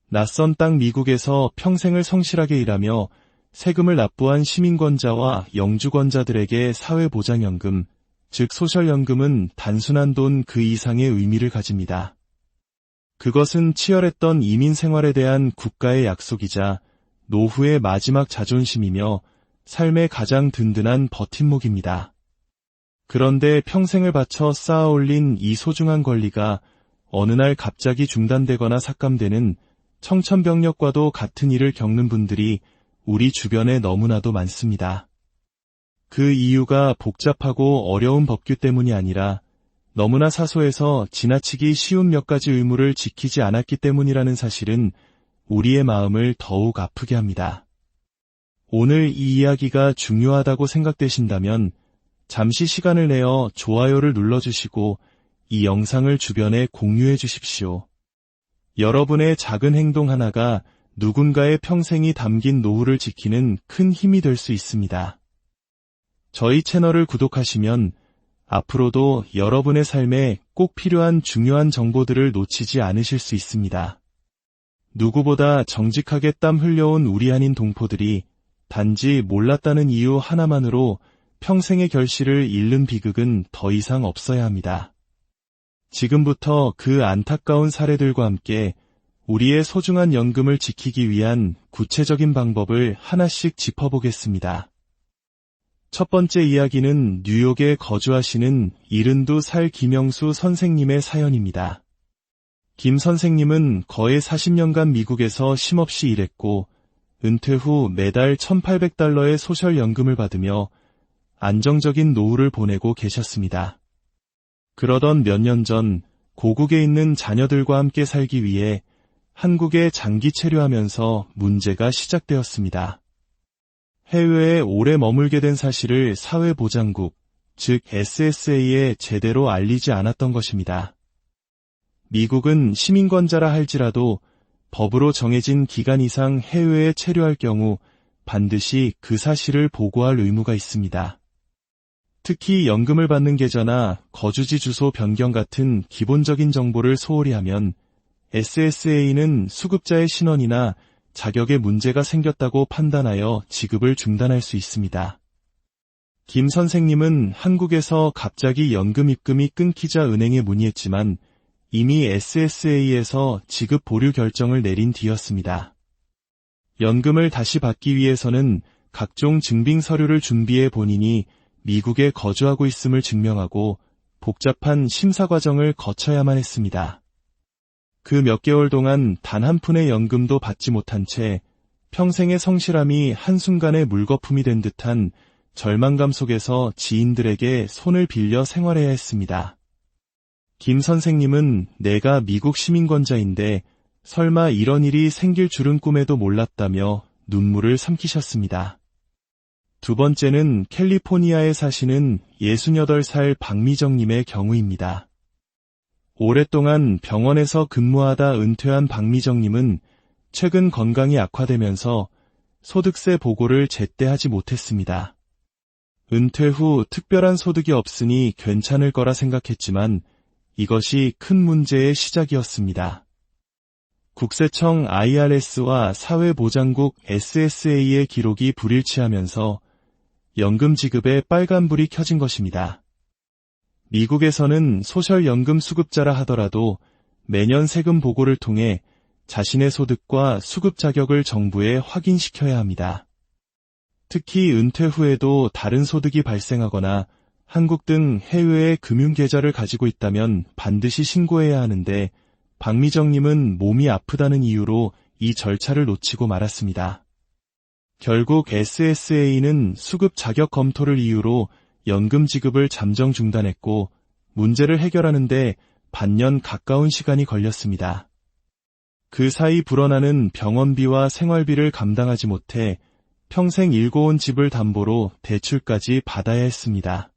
낯선 땅 미국에서 평생을 성실하게 일하며 세금을 납부한 시민권자와 영주권자들에게 사회보장연금, 즉 소셜연금은 단순한 돈 그 이상의 의미를 가집니다. 그것은 치열했던 이민 생활에 대한 국가의 약속이자 노후의 마지막 자존심이며 삶의 가장 든든한 버팀목입니다. 그런데 평생을 바쳐 쌓아올린 이 소중한 권리가 어느 날 갑자기 중단되거나 삭감되는 청천벽력과도 같은 일을 겪는 분들이 우리 주변에 너무나도 많습니다. 그 이유가 복잡하고 어려운 법규 때문이 아니라 너무나 사소해서 지나치기 쉬운 몇 가지 의무를 지키지 않았기 때문이라는 사실은 우리의 마음을 더욱 아프게 합니다. 오늘 이 이야기가 중요하다고 생각되신다면 잠시 시간을 내어 좋아요를 눌러주시고 이 영상을 주변에 공유해 주십시오. 여러분의 작은 행동 하나가 누군가의 평생이 담긴 노후를 지키는 큰 힘이 될 수 있습니다. 저희 채널을 구독하시면 앞으로도 여러분의 삶에 꼭 필요한 중요한 정보들을 놓치지 않으실 수 있습니다. 누구보다 정직하게 땀 흘려온 우리 한인 동포들이 단지 몰랐다는 이유 하나만으로 평생의 결실을 잃는 비극은 더 이상 없어야 합니다. 지금부터 그 안타까운 사례들과 함께 우리의 소중한 연금을 지키기 위한 구체적인 방법을 하나씩 짚어보겠습니다. 첫 번째 이야기는 뉴욕에 거주하시는 72살 김영수 선생님의 사연입니다. 김 선생님은 거의 40년간 미국에서 쉼없이 일했고 은퇴 후 매달 $1,800의 소셜연금을 받으며 안정적인 노후를 보내고 계셨습니다. 그러던 몇 년 전 고국에 있는 자녀들과 함께 살기 위해 한국에 장기 체류하면서 문제가 시작되었습니다. 해외에 오래 머물게 된 사실을 사회보장국, 즉 SSA에 제대로 알리지 않았던 것입니다. 미국은 시민권자라 할지라도 법으로 정해진 기간 이상 해외에 체류할 경우 반드시 그 사실을 보고할 의무가 있습니다. 특히 연금을 받는 계좌나 거주지 주소 변경 같은 기본적인 정보를 소홀히 하면 SSA는 수급자의 신원이나 자격에 문제가 생겼다고 판단하여 지급을 중단할 수 있습니다. 김 선생님은 한국에서 갑자기 연금 입금이 끊기자 은행에 문의했지만 이미 SSA에서 지급 보류 결정을 내린 뒤였습니다. 연금을 다시 받기 위해서는 각종 증빙 서류를 준비해 본인이 미국에 거주하고 있음을 증명하고 복잡한 심사 과정을 거쳐야만 했습니다. 그 몇 개월 동안 단 한 푼의 연금도 받지 못한 채 평생의 성실함이 한순간에 물거품이 된 듯한 절망감 속에서 지인들에게 손을 빌려 생활해야 했습니다. 김 선생님은 내가 미국 시민권자인데 설마 이런 일이 생길 줄은 꿈에도 몰랐다며 눈물을 삼키셨습니다. 두 번째는 캘리포니아에 사시는 68살 박미정님의 경우입니다. 오랫동안 병원에서 근무하다 은퇴한 박미정님은 최근 건강이 악화되면서 소득세 보고를 제때 하지 못했습니다. 은퇴 후 특별한 소득이 없으니 괜찮을 거라 생각했지만 이것이 큰 문제의 시작이었습니다. 국세청 IRS와 사회보장국 SSA의 기록이 불일치하면서 연금 지급에 빨간불이 켜진 것입니다. 미국에서는 소셜연금 수급자라 하더라도 매년 세금 보고를 통해 자신의 소득과 수급 자격을 정부에 확인시켜야 합니다. 특히 은퇴 후에도 다른 소득이 발생하거나 한국 등 해외에 금융계좌를 가지고 있다면 반드시 신고해야 하는데 박미정님은 몸이 아프다는 이유로 이 절차를 놓치고 말았습니다. 결국 SSA는 수급 자격 검토를 이유로 연금 지급을 잠정 중단했고 문제를 해결하는데 반년 가까운 시간이 걸렸습니다. 그 사이 불어나는 병원비와 생활비를 감당하지 못해 평생 일궈온 집을 담보로 대출까지 받아야 했습니다.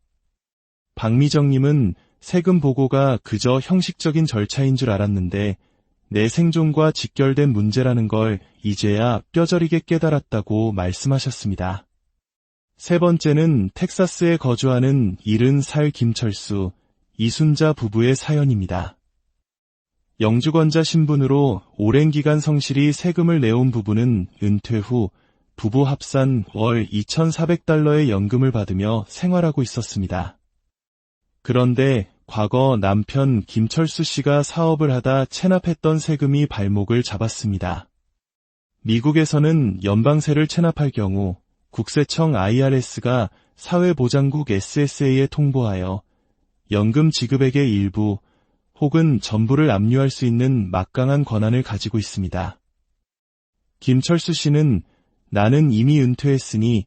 박미정님은 세금 보고가 그저 형식적인 절차인 줄 알았는데 내 생존과 직결된 문제라는 걸 이제야 뼈저리게 깨달았다고 말씀하셨습니다. 세 번째는 텍사스에 거주하는 70살 김철수, 이순자 부부의 사연입니다. 영주권자 신분으로 오랜 기간 성실히 세금을 내온 부부는 은퇴 후 부부 합산 월 2,400달러의 연금을 받으며 생활하고 있었습니다. 그런데 과거 남편 김철수 씨가 사업을 하다 체납했던 세금이 발목을 잡았습니다. 미국에서는 연방세를 체납할 경우 국세청 IRS가 사회보장국 SSA에 통보하여 연금 지급액의 일부 혹은 전부를 압류할 수 있는 막강한 권한을 가지고 있습니다. 김철수 씨는 나는 이미 은퇴했으니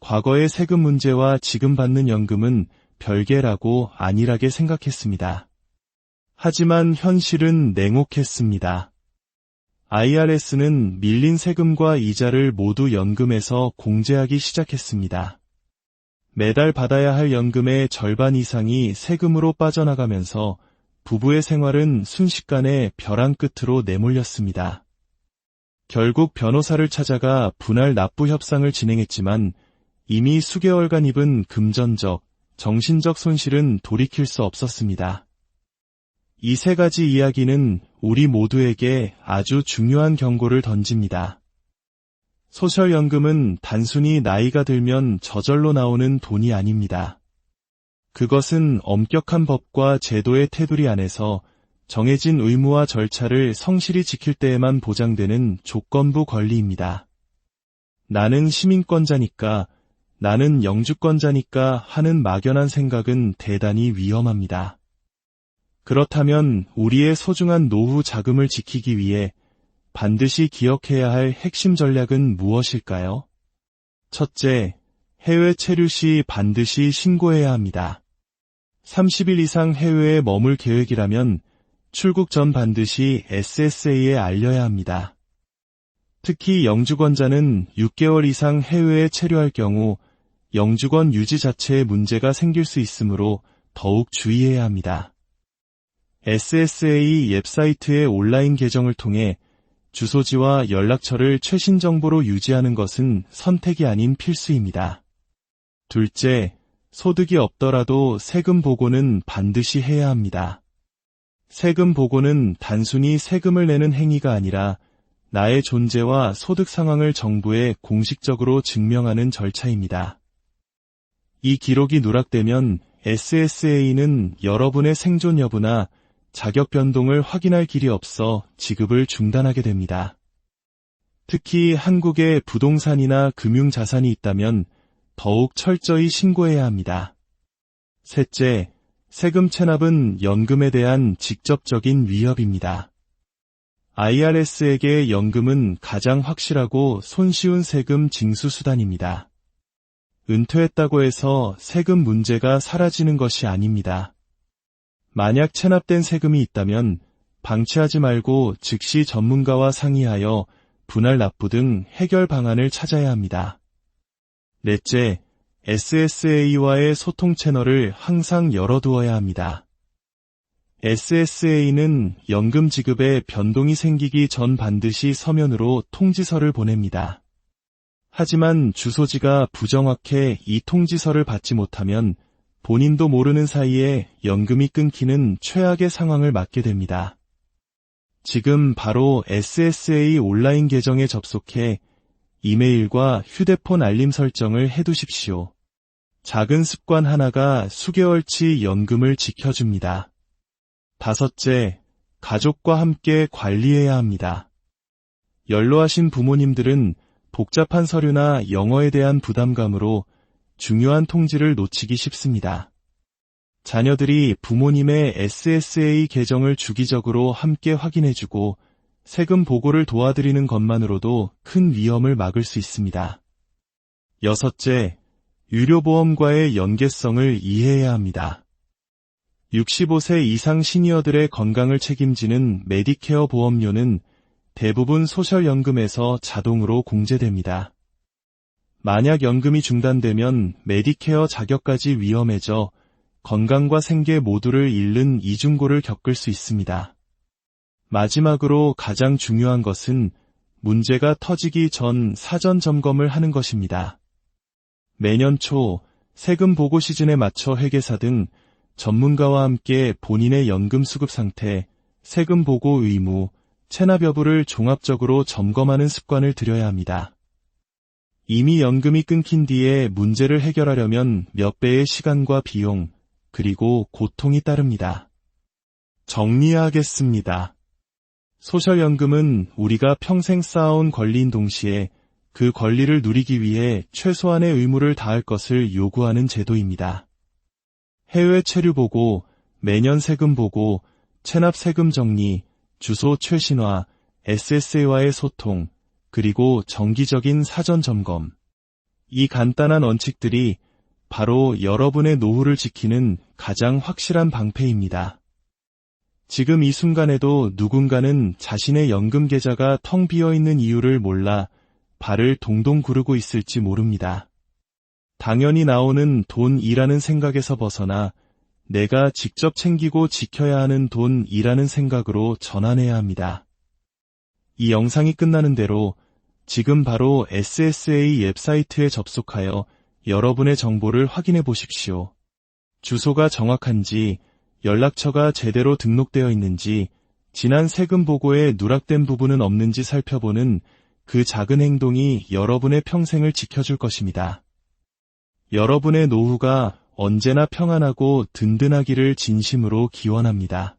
과거의 세금 문제와 지금 받는 연금은 별개라고 안일하게 생각했습니다. 하지만 현실은 냉혹했습니다. IRS는 밀린 세금과 이자를 모두 연금에서 공제하기 시작했습니다. 매달 받아야 할 연금의 절반 이상이 세금으로 빠져나가면서 부부의 생활은 순식간에 벼랑 끝으로 내몰렸습니다. 결국 변호사를 찾아가 분할 납부 협상을 진행했지만 이미 수개월간 입은 금전적, 정신적 손실은 돌이킬 수 없었습니다. 이 세 가지 이야기는 우리 모두에게 아주 중요한 경고를 던집니다. 소셜연금은 단순히 나이가 들면 저절로 나오는 돈이 아닙니다. 그것은 엄격한 법과 제도의 테두리 안에서 정해진 의무와 절차를 성실히 지킬 때에만 보장되는 조건부 권리입니다. 나는 시민권자니까, 나는 영주권자니까 하는 막연한 생각은 대단히 위험합니다. 그렇다면 우리의 소중한 노후 자금을 지키기 위해 반드시 기억해야 할 핵심 전략은 무엇일까요? 첫째, 해외 체류 시 반드시 신고해야 합니다. 30일 이상 해외에 머물 계획이라면 출국 전 반드시 SSA에 알려야 합니다. 특히 영주권자는 6개월 이상 해외에 체류할 경우 영주권 유지 자체에 문제가 생길 수 있으므로 더욱 주의해야 합니다. SSA 웹사이트의 온라인 계정을 통해 주소지와 연락처를 최신 정보로 유지하는 것은 선택이 아닌 필수입니다. 둘째, 소득이 없더라도 세금 보고는 반드시 해야 합니다. 세금 보고는 단순히 세금을 내는 행위가 아니라 나의 존재와 소득 상황을 정부에 공식적으로 증명하는 절차입니다. 이 기록이 누락되면 SSA는 여러분의 생존 여부나 자격 변동을 확인할 길이 없어 지급을 중단하게 됩니다. 특히 한국에 부동산이나 금융자산이 있다면 더욱 철저히 신고해야 합니다. 셋째, 세금 체납은 연금에 대한 직접적인 위협입니다. IRS에게 연금은 가장 확실하고 손쉬운 세금 징수 수단입니다. 은퇴했다고 해서 세금 문제가 사라지는 것이 아닙니다. 만약 체납된 세금이 있다면 방치하지 말고 즉시 전문가와 상의하여 분할 납부 등 해결 방안을 찾아야 합니다. 넷째, SSA와의 소통 채널을 항상 열어두어야 합니다. SSA는 연금 지급에 변동이 생기기 전 반드시 서면으로 통지서를 보냅니다. 하지만 주소지가 부정확해 이 통지서를 받지 못하면 본인도 모르는 사이에 연금이 끊기는 최악의 상황을 맞게 됩니다. 지금 바로 SSA 온라인 계정에 접속해 이메일과 휴대폰 알림 설정을 해두십시오. 작은 습관 하나가 수개월치 연금을 지켜줍니다. 다섯째, 가족과 함께 관리해야 합니다. 연로하신 부모님들은 복잡한 서류나 영어에 대한 부담감으로 중요한 통지를 놓치기 쉽습니다. 자녀들이 부모님의 SSA 계정을 주기적으로 함께 확인해주고 세금 보고를 도와드리는 것만으로도 큰 위험을 막을 수 있습니다. 여섯째, 유료보험과의 연계성을 이해해야 합니다. 65세 이상 시니어들의 건강을 책임지는 메디케어 보험료는 대부분 소셜연금에서 자동으로 공제됩니다. 만약 연금이 중단되면 메디케어 자격까지 위험해져 건강과 생계 모두를 잃는 이중고를 겪을 수 있습니다. 마지막으로 가장 중요한 것은 문제가 터지기 전 사전 점검을 하는 것입니다. 매년 초 세금 보고 시즌에 맞춰 회계사 등 전문가와 함께 본인의 연금 수급 상태, 세금 보고 의무, 체납 여부를 종합적으로 점검하는 습관을 들여야 합니다. 이미 연금이 끊긴 뒤에 문제를 해결하려면 몇 배의 시간과 비용, 그리고 고통이 따릅니다. 정리하겠습니다. 소셜연금은 우리가 평생 쌓아온 권리인 동시에 그 권리를 누리기 위해 최소한의 의무를 다할 것을 요구하는 제도입니다. 해외 체류 보고, 매년 세금 보고, 체납 세금 정리, 주소 최신화, SSA와의 소통, 그리고 정기적인 사전 점검. 이 간단한 원칙들이 바로 여러분의 노후를 지키는 가장 확실한 방패입니다. 지금 이 순간에도 누군가는 자신의 연금 계좌가 텅 비어 있는 이유를 몰라 발을 동동 구르고 있을지 모릅니다. 당연히 나오는 돈이라는 생각에서 벗어나 내가 직접 챙기고 지켜야 하는 돈이라는 생각으로 전환해야 합니다. 이 영상이 끝나는 대로 지금 바로 SSA 웹사이트에 접속하여 여러분의 정보를 확인해 보십시오. 주소가 정확한지, 연락처가 제대로 등록되어 있는지, 지난 세금 보고에 누락된 부분은 없는지 살펴보는 그 작은 행동이 여러분의 평생을 지켜줄 것입니다. 여러분의 노후가 언제나 평안하고 든든하기를 진심으로 기원합니다.